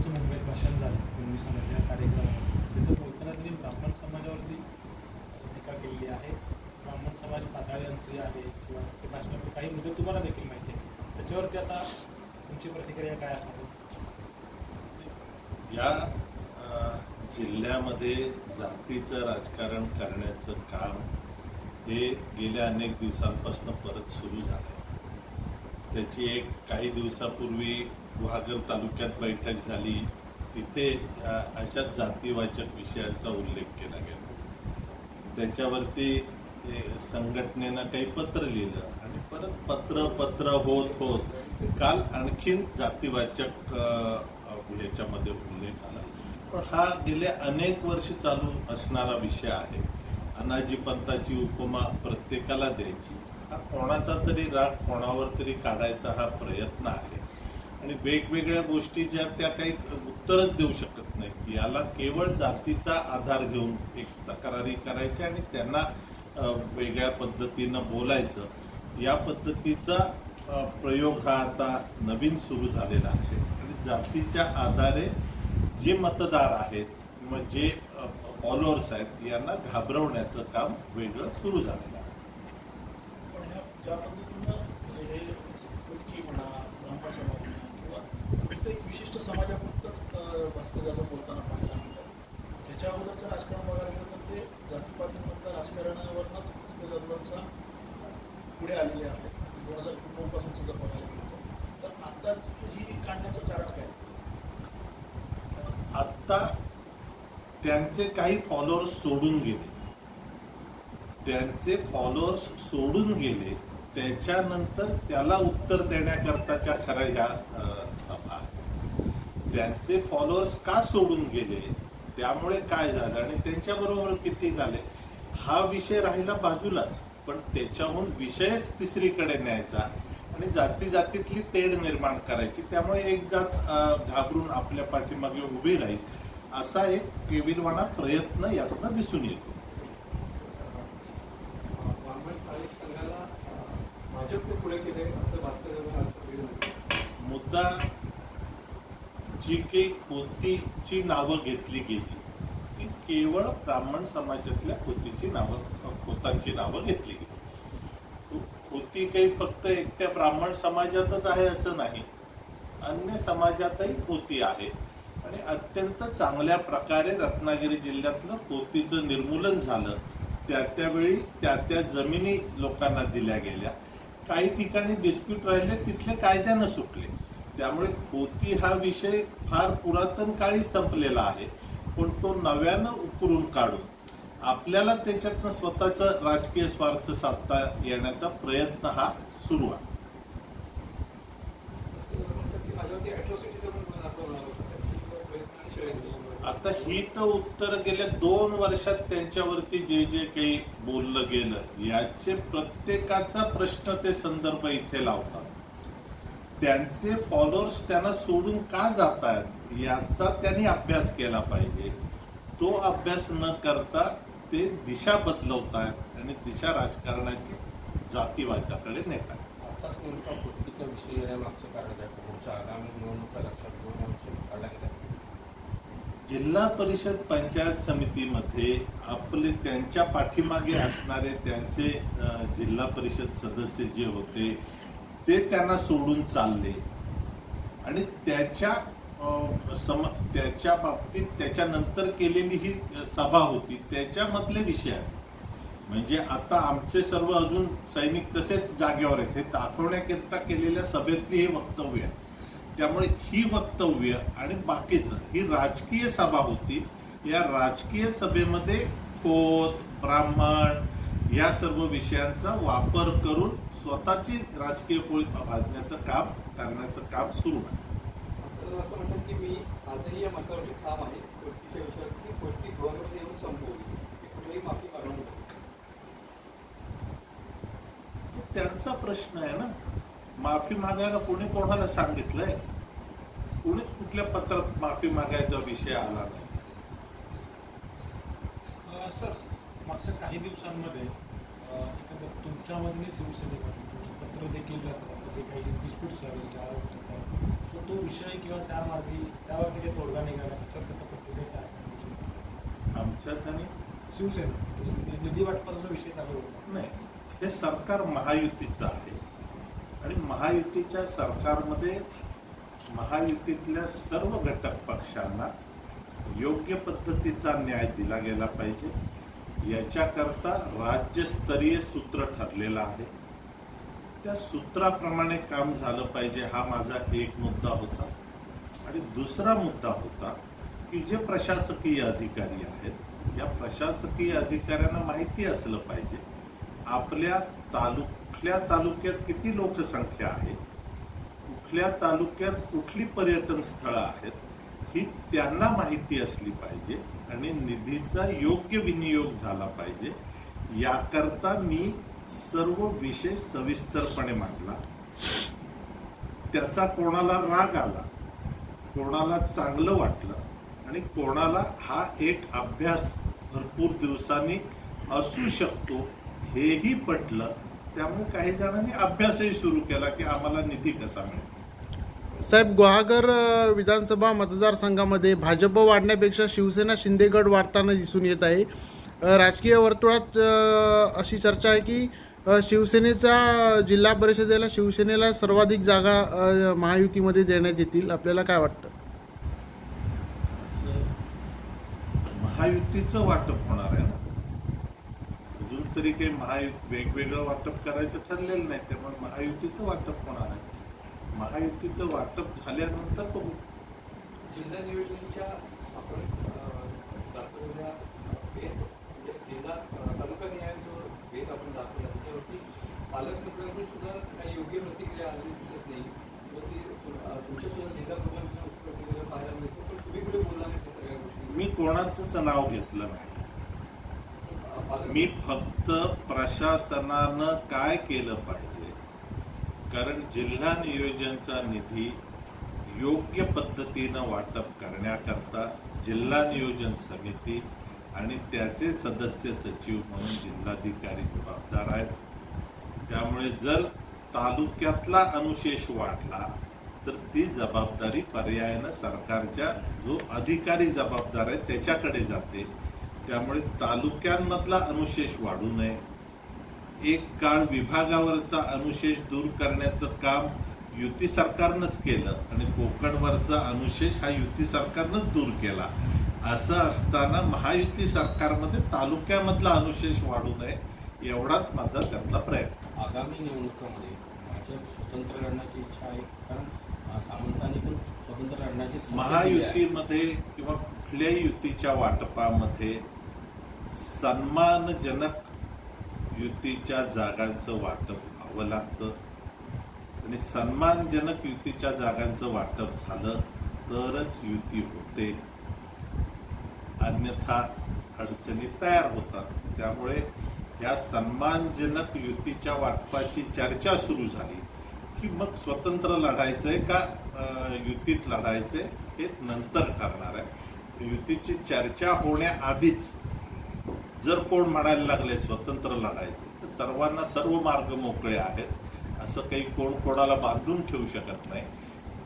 तुमचं मुंबईत भाषण झालं पूर्वी समाजाच्या कार्यक्रमामध्ये, तिथं बोलताना त्यांनी ब्राह्मण समाजावरती टीका केलेली आहे. ब्राह्मण समाज पाताळयंत्री आहे किंवा ते भाषणामध्ये काही मुद्दे तुम्हाला देखील माहिती आहे, त्याच्यावरती आता तुमची प्रतिक्रिया काय असणार? या जिल्ह्यामध्ये जातीचं राजकारण करण्याचं काम हे गेल्या अनेक दिवसांपासून परत सुरू झालं. त्याची एक काही दिवसापूर्वी गुहागर तालुक्यात बैठक झाली. तिथे अशाच जातीवाचक विषयांचा उल्लेख केला गेला. त्याच्यावरती संघटनेनं काही पत्र लिहिलं आणि परत पत्र होत काल आणखीन जातीवाचक याच्यामध्ये उल्लेख आला. पण हा गेले अनेक वर्ष चालू असणारा विषय आहे. अनाजी पंथाची उपमा प्रत्येकाला द्यायची, हा कोणाचा तरी राग कोणावर तरी काढायचा हा प्रयत्न आहे. आणि वेगवेगळ्या गोष्टी ज्या त्या काही उत्तरच देऊ शकत नाहीत. याला केवळ जातीचा आधार घेऊन एक तक्रारी करायच्या आणि त्यांना वेगळ्या पद्धतीनं बोलायचं, या पद्धतीचा प्रयोग हा आता नवीन सुरू झालेला आहे. आणि जातीच्या आधारे जे मतदार आहेत किंवा जे फॉलोअर्स आहेत यांना घाबरवण्याचं काम वेगळं सुरू झालेलं आहे. पण ह्या ज्या पद्धतीनं हे कुटकी म्हणा, ब्राह्मण समाज किंवा एक विशिष्ट समाजापुरतंच भास्कर जाधव बोलताना पाहायला मिळतात. त्याच्या अगोदरचं राजकारण बघायला गेलं तर ते जातीपातीमधल्या राजकारणावरनंच भास्कर जाधवांचा पुढे आलेले आहे. 2009 पासून सुद्धा बघायला गेलं तर आता ही काढण्याचं कारण काय? आत्ता त्यांचे काही फॉलोअर्स सोडून गेले, त्याच्यानंतर त्याला उत्तर देण्याकरताच्या खऱ्या ह्या सभा आहेत. त्यांचे फॉलोअर्स का सोडून गेले, त्यामुळे काय झालं आणि त्यांच्याबरोबर किती झाले हा विषय राहिला बाजूलाच. पण त्याच्याहून विषयच तिसरीकडे न्यायचा आणि जातीतली तेढ निर्माण करायची. त्यामुळे एक जात घाबरून आपल्या पाठीमागे उभी राहील असा एक केविलवाणा प्रयत्न यातून दिसून येतो. मुद्दा जी काही खोतीची नावं घेतली गेली ती केवळ ब्राह्मण समाजातल्या खोतांची नावं घेतली गेली. खोती काही फक्त एकट्या ब्राह्मण समाजातच आहे असं नाही, अन्य समाजातही खोती आहे. आणि अत्यंत चांगल्या प्रकारे रत्नागिरी जिल्ह्यातलं खोतीचं निर्मूलन झालं. त्यावेळी त्या जमिनी लोकांना दिल्या गेल्या. काही ठिकाणी डिस्प्यूट राहिले, तिथले कायद्यानं सुटले. त्यामुळे खोती हा विषय फार पुरातन काळी संपलेला आहे. पण तो नव्यानं उकरून काढून आपल्याला त्याच्यातनं स्वतःचा राजकीय स्वार्थ साधता येण्याचा प्रयत्न हा सुरू आहे. आता ही तर उत्तर गेल्या 2 वर्षात त्यांच्यावरती जे काही बोललं गेलं याचे प्रत्येकाचा प्रश्न ते संदर्भ इथे लावतात. त्यांचे फॉलोअर्स त्यांना सोडून का जात आहेत याचा त्यांनी अभ्यास केला पाहिजे. तो अभ्यास न करता ते दिशा बदलवत आहेत आणि दिशा राजकारणाची जातीवादाकडे नेत आहेत. आताच नेमका खोतीचा विषय येण्यामागचं कारण काय? पुढच्या आगामी निवडणुका लक्षात घेऊन हा विषय काढला गेला. जिल्हा परिषद पंचायत समितीमध्ये आपले त्यांच्या पाठीमागे असणारे त्यांचे जिल्हा परिषद सदस्य जे होते ते त्यांना सोडून चालले आणि त्याच्या बाबतीत त्याच्यानंतर केलेली ही सभा होती त्याच्यामधले विषय. म्हणजे आता आमचे सर्व अजून सैनिक तसेच जागेवर आहेत हे दाखवण्याकरिता केलेल्या सभेतली ही वक्तव्य आहे. त्यामुळे ही वक्तव्य आणि बाकीचं ही राजकीय सभा होती. या राजकीय सभेमध्ये खोत, ब्राह्मण या सर्व विषयांचा वापर करून स्वतःची राजकीय पोळी भाजण्याचं काम करण्याचं काम सुरू आहे. असं म्हणतात की मी आजही या मतावरती ठाम आहे. खोतीच्या विषयात खोती गृहामध्ये येऊन संपवली, कुठेही माफी मागणार नाही. त्यांचा प्रश्न आहे ना. माफी मागायला कोणी कोणाला सांगितलंय? कोणीच कुठल्या पत्रात माफी मागायचा विषय आला नाही. सर, मागच्या काही दिवसांमध्ये तुमच्यामधली शिवसेनेकडून तुमचं पत्र देखील जे काही डिस्प्यूट्स झाले सो तो विषय किंवा त्यामागे त्यावरती काही तोडगा निघाला त्याच्यावर पद्धतीने काय सांगू आमच्यात आणि शिवसेना निधी वाटपाचा जो विषय चालू होता नाही, हे सरकार महायुतीचं आहे आणि महायुतीच्या सरकारमध्ये महायुतीतल्या सर्व घटक पक्षांना योग्य पद्धतीचा न्याय दिला गेला पाहिजे याच्याकरता राज्यस्तरीय सूत्र ठरलेलं आहे. त्या सूत्राप्रमाणे काम झालं पाहिजे हा माझा एक मुद्दा होता. आणि दुसरा मुद्दा होता की जे प्रशासकीय अधिकारी आहेत या प्रशासकीय अधिकाऱ्यांना माहिती असलं पाहिजे आपल्या कुठल्या तालुक्यात किती लोकसंख्या आहे, कुठल्या तालुक्यात कुठली पर्यटन स्थळं आहेत ही त्यांना माहिती असली पाहिजे आणि निधीचा योग्य विनियोग झाला पाहिजे. याकरता मी सर्व विषय सविस्तरपणे मांडला. त्याचा कोणाला राग आला, कोणाला चांगलं वाटलं आणि कोणाला हा एक अभ्यास भरपूर दिवसांनी असू शकतो हेही पटलं. त्यामुळे काही जणांनी अभ्यासही सुरू केला की आम्हाला निधी कसा मिळेल. साहेब, गुहागर विधानसभा मतदारसंघामध्ये भाजप वाढण्यापेक्षा शिवसेना शिंदेगड वाढताना दिसून येत आहे. राजकीय वर्तुळात अशी चर्चा आहे की शिवसेनेचा जिल्हा परिषदेला शिवसेनेला सर्वाधिक जागा महायुतीमध्ये देण्यात येतील. आपल्याला काय वाटतं? महायुतीचं वाटप होणार आहे ना, अजून तरी काही वेगवेगळं वाटप करायचं ठरलेलं नाही, त्यामुळे महायुतीचं वाटप होणार आहे. महायुतीचं वाटप झाल्यानंतर बघू. जिल्हा नियोजनच्या आपण दाखवलेल्या भेद म्हणजे जिल्हा तालुका निहाय जो भेद आपण दाखवला त्याच्यावरती पालकमंत्र्यांकडून सुद्धा काही योग्य प्रतिक्रिया आलेली दिसत नाही. ती तुमच्या सुद्धा जिल्हा प्रमुखांच्या प्रतिक्रिया पाहायला मिळते, पण तुम्ही कुठे बोलला नाही त्या सगळ्या गोष्टी. मी कोणाचंच नाव घेतलं नाही. मी फक्त प्रशासनानं काय केलं पाहिजे, कारण जिल्हा नियोजनचा निधी योग्य पद्धतीनं वाटप करण्याकरता जिल्हा नियोजन समिती आणि त्याचे सदस्य सचिव म्हणून जिल्हाधिकारी जबाबदार आहेत. त्यामुळे जर तालुक्यातला अनुशेष वाढला तर ती जबाबदारी पर्यायानं सरकारच्या जो अधिकारी जबाबदार आहे त्याच्याकडे जाते. त्यामुळे तालुक्यांमधला अनुशेष वाढू नये. एक काळ विभागावरचा अनुशेष दूर करण्याचं काम युती सरकारनंच केलं आणि कोकणवरचा अनुशेष हा युती सरकारनंच दूर केला. असं असताना महायुती सरकारमध्ये तालुक्यामधला अनुशेष वाढू नये एवढाच माझा त्यातला प्रयत्न. आगामी निवडणुकांमध्ये भाजप स्वतंत्र लढण्याची इच्छा आहे, कारण सामंतांनी पण स्वतंत्र लढण्याची महायुतीमध्ये किंवा कुठल्याही युतीच्या वाटपामध्ये सन्मानजनक युतीच्या जागांचं वाटप व्हावं लागतं आणि सन्मानजनक युतीच्या जागांचं वाटप झालं तरच युती होते, अन्यथा अडचणी तयार होतात. त्यामुळे या सन्मानजनक युतीच्या वाटपाची चर्चा सुरू झाली की मग स्वतंत्र लढायचंय का युतीत लढायचंय हे नंतर ठरणार आहे. युतीची चर्चा होण्याआधीच जर कोण म्हणायला लागले स्वतंत्र लढायचं तर सर्वांना सर्व मार्ग मोकळे आहेत. असं काही कोण कोणाला बांधून ठेवू शकत नाही.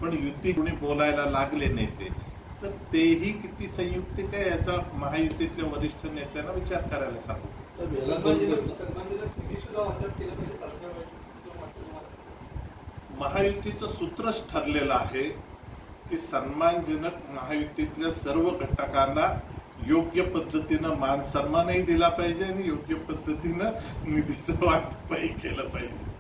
पण युती कोणी बोलायला लागले नेते तर तेही किती संयुक्तिक आहे याचा महायुतीतल्या वरिष्ठ नेत्यांना विचार करायला सांगतो. महायुतीचं सूत्रच ठरलेलं आहे की सन्मानजनक महायुतीतल्या सर्व घटकांना योग्य पद्धतीनं मान सन्मानही दिला पाहिजे आणि योग्य पद्धतीनं निधीचं वाटपही केलं पाहिजे.